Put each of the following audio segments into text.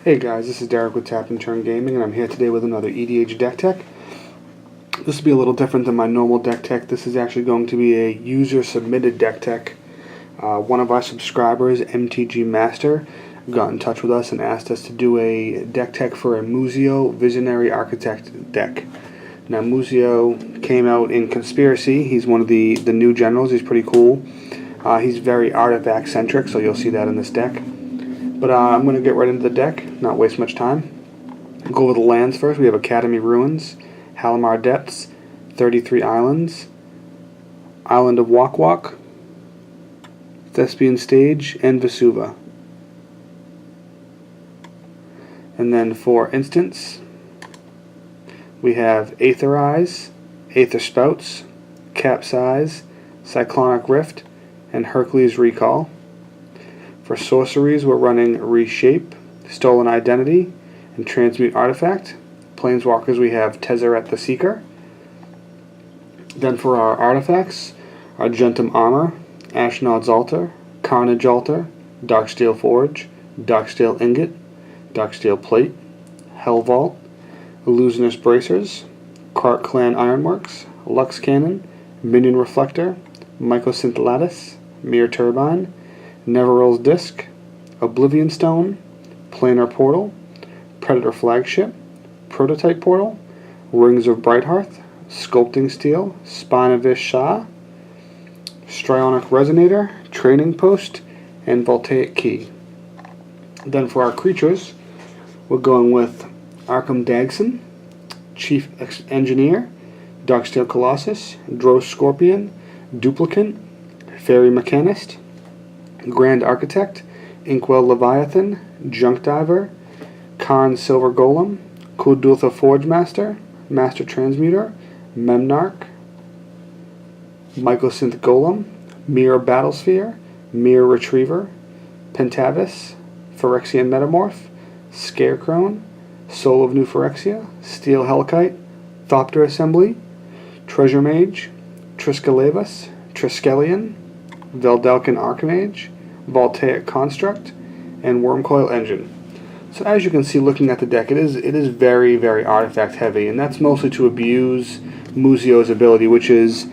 Hey guys, this is Derek with Tap and Turn Gaming, and I'm here today with another EDH deck tech. This will be a little different than my normal deck tech. This is actually going to be a user-submitted deck tech. One of our subscribers, MTG Master, got in touch with us and asked us to do a deck tech for a Muzzio Visionary Architect deck. Now, Muzzio came out in Conspiracy. He's one of the new generals. He's pretty cool. He's very artifact-centric, so you'll see that in this deck. But I'm going to get right into the deck, not waste much time. Go over the lands first. We have Academy Ruins, Halimar Depths, 33 Islands, Island of Wok Wok, Thespian Stage, and Vesuva. And then for instants, we have Aetherize, Aether Spouts, Capsize, Cyclonic Rift, and Hercules Recall. For sorceries, we're running Reshape, Stolen Identity, and Transmute Artifact. Planeswalkers, we have Tezzeret the Seeker. Then for our artifacts, Argentum Armor, Ashnod's Altar, Carnage Altar, Darksteel Forge, Darksteel Ingot, Darksteel Plate, Hell Vault, Illusionist Bracers, Krark Clan Ironworks, Lux Cannon, Minion Reflector, Mycosynth Lattice, Mirror Turbine, Neverill's Disc, Oblivion Stone, Planar Portal, Predator Flagship, Prototype Portal, Rings of Brighthearth, Sculpting Steel, Spine of Ish-Shah, Strionic Resonator, Training Post, and Voltaic Key. Then for our creatures, we're going with Arkham Dagson, Chief Engineer, Darksteel Colossus, Drow Scorpion, Duplicant, Fairy Mechanist, Grand Architect, Inkwell Leviathan, Junk Diver, Karn Silver Golem, Kuldultha Forge Master, Master Transmuter, Memnarch, Mycosynth Golem, Mirror Battlesphere, Mirror Retriever, Pentavis, Phyrexian Metamorph, Scarecrow, Soul of New Phyrexia, Steel Hellkite, Thopter Assembly, Treasure Mage, Triskalavus, Triskelion, Veldelkin Archmage, Voltaic Construct, and Wormcoil Engine. So as you can see looking at the deck, it is very, very artifact heavy, and that's mostly to abuse Muzzio's ability, which is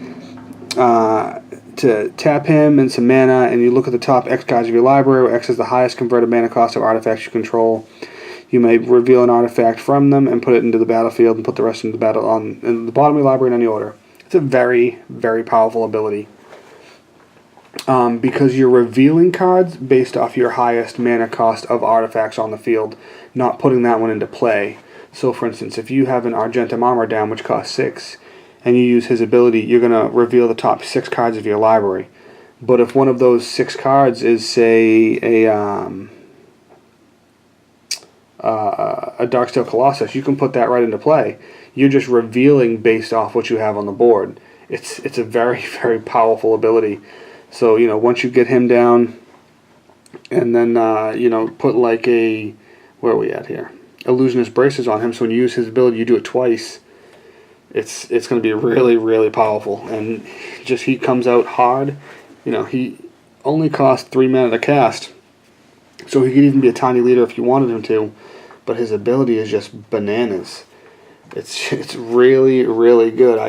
to tap him and some mana, and you look at the top X cards of your library, where X is the highest converted mana cost of artifacts you control. You may reveal an artifact from them and put it into the battlefield and put the rest into the battle in the bottom of your library in any order. It's a very, very powerful ability. Because you're revealing cards based off your highest mana cost of artifacts on the field, not putting that one into play. So for instance, if you have an Argentum Armor down which costs 6, and you use his ability, you're going to reveal the top 6 cards of your library. But if one of those 6 cards is, say, a Darksteel Colossus, you can put that right into play. You're just revealing based off what you have on the board. It's a very, very powerful ability. So, once you get him down, and then, put like where are we at here? Illusionist Bracers on him, so when you use his ability, you do it twice. It's going to be really, really powerful. And he comes out hard. He only costs 3 mana to cast, so he could even be a tiny leader if you wanted him to, but his ability is just bananas. It's really, really good.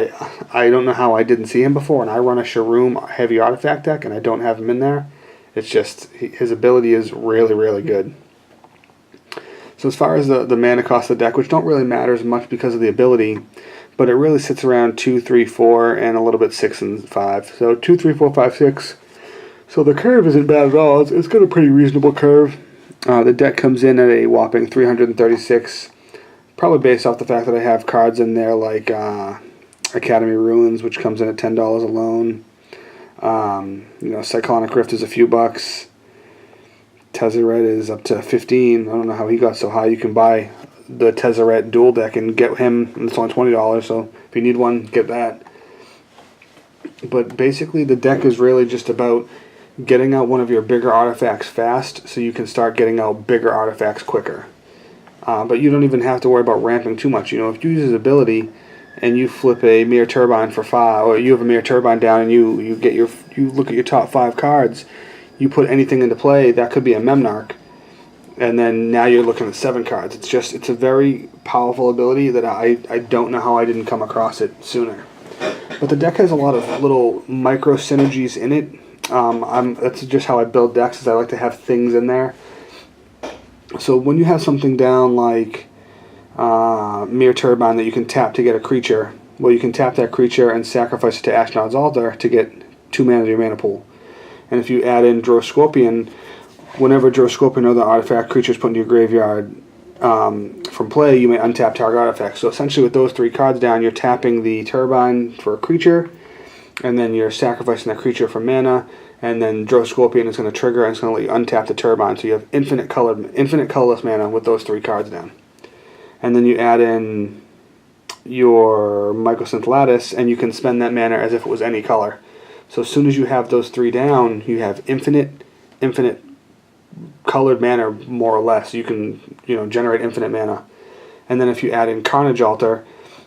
I don't know how I didn't see him before, and I run a Sharoom heavy artifact deck, and I don't have him in there. It's just, his ability is really, really good. So as far as the mana cost of the deck, which don't really matter as much because of the ability, but it really sits around 2, 3, 4, and a little bit 6 and 5. So 2, 3, 4, 5, 6. So the curve isn't bad at all. It's got a pretty reasonable curve. The deck comes in at a whopping 336. Probably based off the fact that I have cards in there like Academy Ruins, which comes in at $10 alone. Cyclonic Rift is a few bucks. Tezzeret is up to 15. I don't know how he got so high. You can buy the Tezzeret dual deck and get him, and it's only $20. So if you need one, get that. But basically, the deck is really just about getting out one of your bigger artifacts fast, so you can start getting out bigger artifacts quicker. But you don't even have to worry about ramping too much. If you use his ability and you flip a Mirror Turbine for 5, or you have a Mirror Turbine down and you look at your top 5 cards, you put anything into play, that could be a Memnarch. and then now you're looking at 7 cards. It's a very powerful ability that I don't know how I didn't come across it sooner. But the deck has a lot of little micro synergies in it. That's just how I build decks, is I like to have things in there. So when you have something down like Mere Turbine that you can tap to get a creature, well, you can tap that creature and sacrifice it to Ashnod's Altar to get 2 mana to your mana pool. And if you add in Drow Scorpion, whenever Drow Scorpion or the artifact creature is put into your graveyard from play, you may untap target artifact. So essentially with those 3 cards down, you're tapping the Turbine for a creature, and then you're sacrificing that creature for mana, and then Drow Scorpion is going to trigger and it's going to let you untap the Turbine. So you have infinite colorless mana with those 3 cards down. And then you add in your Mycosynth Lattice, and you can spend that mana as if it was any color. So as soon as you have those 3 down, you have infinite colored mana, more or less. You can generate infinite mana. And then if you add in Carnage Altar,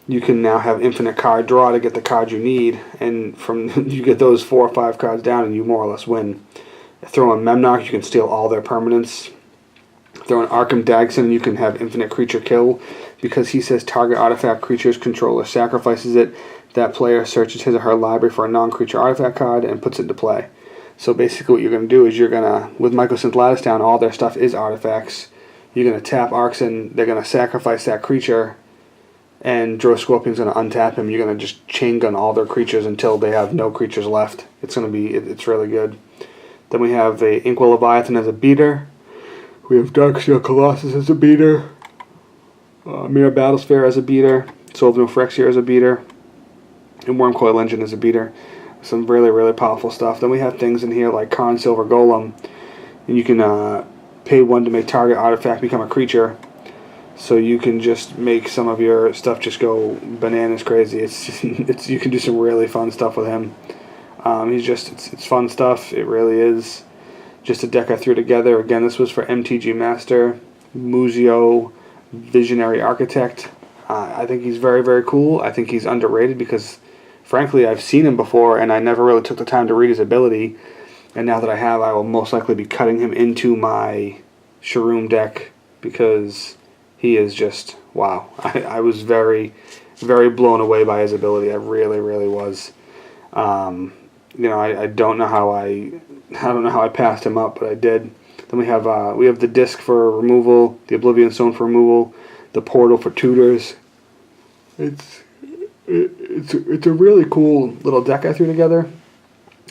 you can now have infinite card draw to get the card you need, and from you get those 4 or 5 cards down, and you more or less win. Throw in Memnock, you can steal all their permanents. Throw in Arkham Dagson, and you can have infinite creature kill, because he says target artifact creature's controller sacrifices it. That player searches his or her library for a non-creature artifact card and puts it into play. So basically what you're going to do is with Mycosynth Lattice down, all their stuff is artifacts. You're going to tap Arxen, they're going to sacrifice that creature, and Drow Scorpion's going to untap him. You're going to just chain gun all their creatures until they have no creatures left. It's really good. Then we have a Inkwell Leviathan as a beater. We have Darksteel Colossus as a beater. Mirror Battlesphere as a beater. Soul of No Phyrexia as a beater. And Wormcoil Engine as a beater. Some really, really powerful stuff. Then we have things in here like Karn Silver Golem. And you can pay 1 to make target artifact become a creature. So you can just make some of your stuff just go bananas crazy. You can do some really fun stuff with him. It's fun stuff. It really is. Just a deck I threw together. Again, this was for MTG Master, Muzzio Visionary Architect. I think he's very, very cool. I think he's underrated because, frankly, I've seen him before and I never really took the time to read his ability. And now that I have, I will most likely be cutting him into my Shroom deck because he is just, wow. I was very, very blown away by his ability. I really, really was. I don't know how I passed him up, but I did. Then we have the disc for removal, the Oblivion Stone for removal, the portal for tutors. It's a really cool little deck I threw together.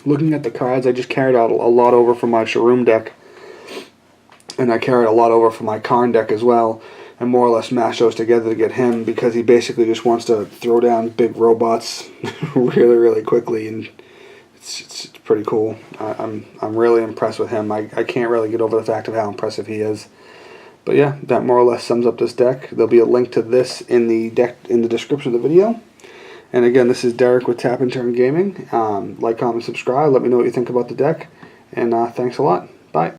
Looking at the cards, I just carried out a lot over from my Shroom deck, and I carried a lot over from my Karn deck as well, and more or less mashed those together to get him because he basically just wants to throw down big robots really, really quickly, and it's pretty cool. I'm really impressed with him. I can't really get over the fact of how impressive he is. But yeah, that more or less sums up this deck. There'll be a link to this in the description of the video. And again, this is Derek with Tap and Turn Gaming. Like, comment, subscribe. Let me know what you think about the deck. And thanks a lot. Bye.